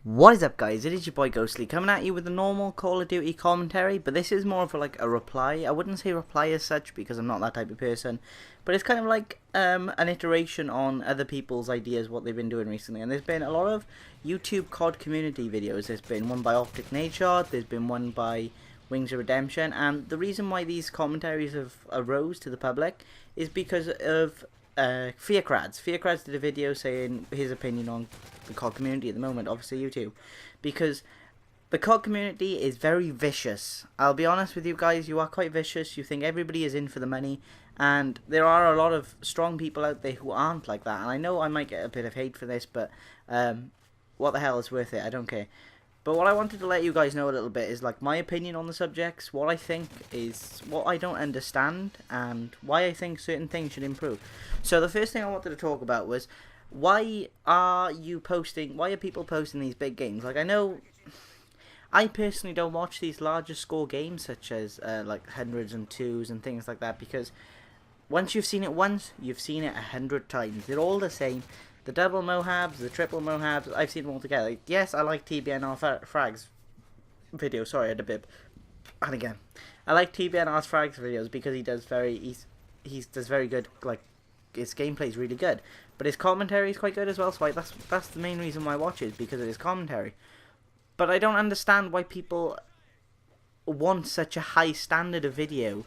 What is up, guys? It is your boy Ghostly coming at you with a normal Call of Duty commentary, but this is more of a reply. I wouldn't say reply as such because I'm not that type of person, but it's kind of like an iteration on other people's ideas, what they've been doing recently. And there's been a lot of YouTube CoD community videos. There's been one by Optic Nadeshot, there's been one by Wings of Redemption, and the reason why these commentaries have arose to the public is because of Fearcrads. Fearcrads did a video saying his opinion on the CoD community at the moment, obviously YouTube, because the CoD community is very vicious. I'll be honest with you guys, you are quite vicious. You think everybody is in for the money, and there are a lot of strong people out there who aren't like that. And I know I might get a bit of hate for this, but what the hell is worth it? I don't care. But what I wanted to let you guys know a little bit is like my opinion on the subjects, what I think is what I don't understand, and why I think certain things should improve. So the first thing I wanted to talk about was why are people posting these big games? Like, I know I personally don't watch these larger score games such as like hundreds and twos and things like that, because once you've seen it once, you've seen it 100 times. They're all the same. The double Mohabs, the triple Mohabs, I've seen them all together. Yes, I like TBNR Frags video. Sorry, I had a bib. And again, I like TBNR's Frags videos because he does very good. Like, his gameplay is really good, but his commentary is quite good as well. So that's the main reason why I watch it, because of his commentary. But I don't understand why people want such a high standard of video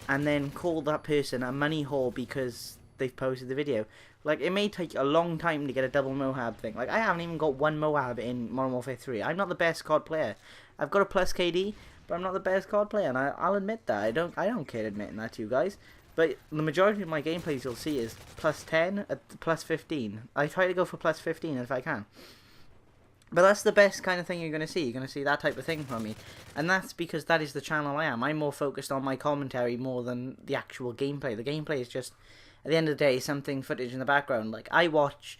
and then call that person a money whore because they've posted the video. Like, it may take a long time to get a double Mohab thing. Like, I haven't even got one Mohab in Modern Warfare 3. I'm not the best COD player. I've got a plus KD, but I'm not the best COD player, and I'll admit that. I don't care admitting that to you guys. But the majority of my gameplays you'll see is plus 10 at plus 15. I try to go for plus 15 if I can. But that's the best kind of thing you're going to see. You're going to see that type of thing from me. And that's because that is the channel I am. I'm more focused on my commentary more than the actual gameplay. The gameplay is just, at the end of the day, something footage in the background. Like, I watch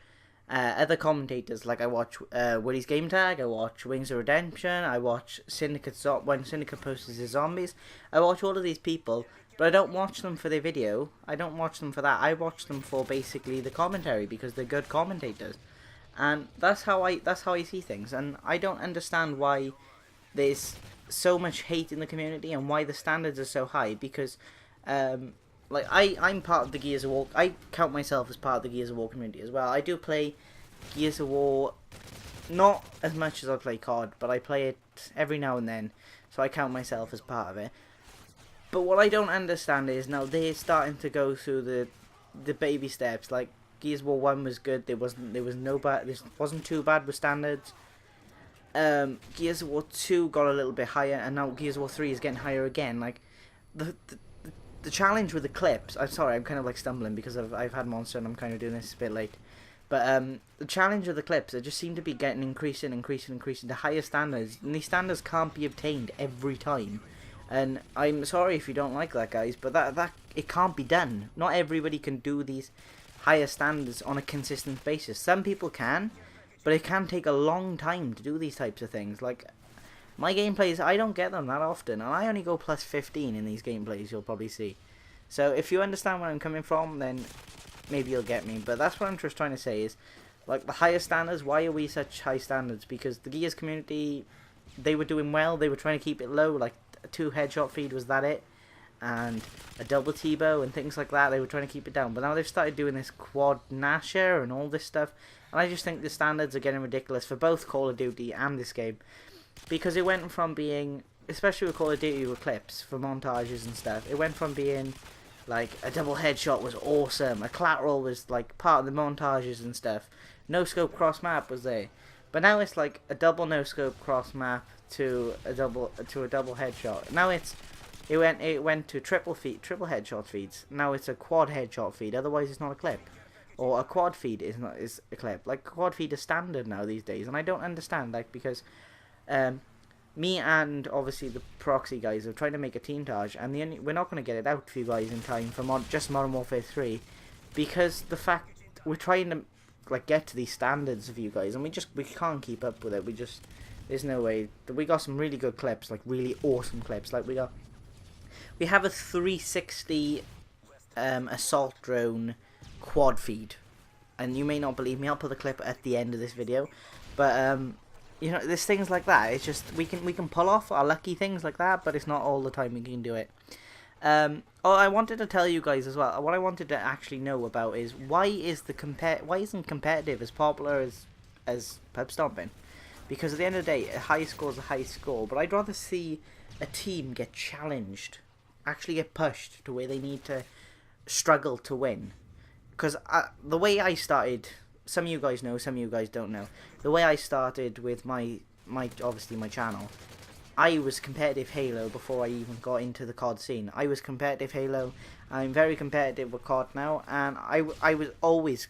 other commentators. Like, I watch Woody's Game Tag. I watch Wings of Redemption. I watch when Syndicate posts his zombies. I watch all of these people, but I don't watch them for their video. I don't watch them for that. I watch them for basically the commentary, because they're good commentators. And that's how I see things. And I don't understand why there's so much hate in the community and why the standards are so high, because like, I'm part of the Gears of War. I count myself as part of the Gears of War community as well. I do play Gears of War, not as much as I play COD, but I play it every now and then, so I count myself as part of it. But what I don't understand is now they're starting to go through the baby steps. Like, Gears of War 1 was good. There wasn't too bad with standards. Gears of War 2 got a little bit higher, and now Gears of War 3 is getting higher again. Like, the challenge with the clips. I'm sorry, I'm kind of like stumbling because I've had Monster and I'm kind of doing this a bit late. But the challenge of the clips, they just seem to be getting increasing to higher standards, and these standards can't be obtained every time. And I'm sorry if you don't like that, guys, but that it can't be done. Not everybody can do these higher standards on a consistent basis. Some people can, but it can take a long time to do these types of things. Like, my gameplays, I don't get them that often, and I only go plus 15 in these gameplays, you'll probably see. So if you understand where I'm coming from, then maybe you'll get me. But that's what I'm just trying to say is, like, the higher standards, why are we such high standards? Because the Gears community, they were doing well, they were trying to keep it low, like a 2 headshot feed, was that it? And a double T-bow and things like that, they were trying to keep it down. But now they've started doing this quad Nasher and all this stuff, and I just think the standards are getting ridiculous for both Call of Duty and this game. Because it went from being, especially with Call of Duty with clips for montages and stuff, it went from being like a double headshot was awesome, a collateral was like part of the montages and stuff, no scope cross map was there, but now it's like a double no scope cross map to a double headshot. Now it went to triple headshot feeds. Now it's a quad headshot feed. Otherwise, it's not a clip, or a quad feed is a clip. Like, quad feed is standard now these days, and I don't understand. Like, because me and obviously the proxy guys are trying to make a team Taj, and we're not going to get it out for you guys in time for just Modern Warfare 3, because the fact we're trying to like get to these standards of you guys, and we can't keep up with it. There's no way. We got some really good clips, like really awesome clips. Like, we have a 360 assault drone quad feed, and you may not believe me, I'll put the clip at the end of this video, but you know, there's things like that. It's just we can pull off our lucky things like that, but it's not all the time we can do it. Oh, I wanted to tell you guys as well. What I wanted to actually know about is why isn't competitive as popular as pub stomping? Because at the end of the day, a high score is a high score. But I'd rather see a team get challenged, actually get pushed to where they need to struggle to win. Because the way I started, some of you guys know, some of you guys don't know. The way I started with my obviously my channel, I was competitive Halo before I even got into the CoD scene. I was competitive Halo. I'm very competitive with CoD now, and I was always,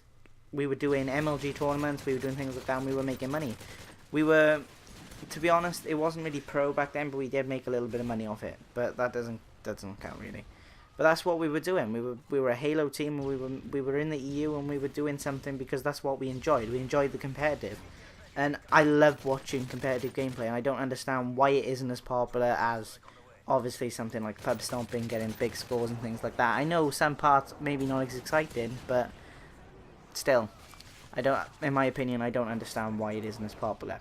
we were doing MLG tournaments, we were doing things like that, and we were making money. We were, to be honest, it wasn't really pro back then, but we did make a little bit of money off it. But that doesn't count really. But that's what we were doing. We were a Halo team, and we were in the EU, and we were doing something because that's what we enjoyed. We enjoyed the competitive, and I love watching competitive gameplay. And I don't understand why it isn't as popular as obviously something like pub stomping, getting big scores and things like that. I know some parts maybe not as exciting, but still, in my opinion, I don't understand why it isn't as popular.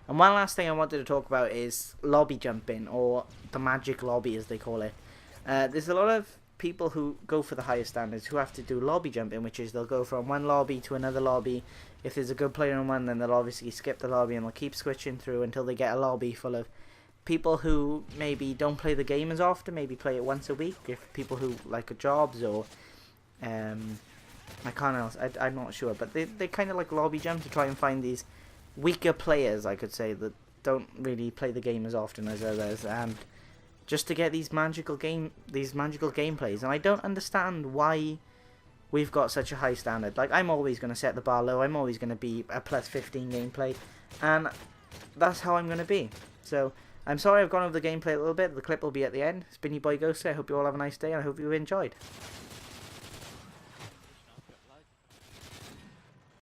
And one last thing I wanted to talk about is lobby jumping, or the magic lobby as they call it. There's a lot of people who go for the higher standards who have to do lobby jumping, which is they'll go from one lobby to another lobby. If there's a good player in one, then they'll obviously skip the lobby and they'll keep switching through until they get a lobby full of people who maybe don't play the game as often, maybe play it once a week. If people who like jobs or I can't else, I'm not sure, but they kind of like lobby jump to try and find these weaker players, I could say, that don't really play the game as often as others, and just to get these magical gameplays. And I don't understand why we've got such a high standard. Like, I'm always going to set the bar low. I'm always going to be a plus 15 gameplay, and that's how I'm going to be. So I'm sorry I've gone over the gameplay a little bit. The clip will be at the end. It's been your boy Ghost. I hope you all have a nice day, and I hope you enjoyed.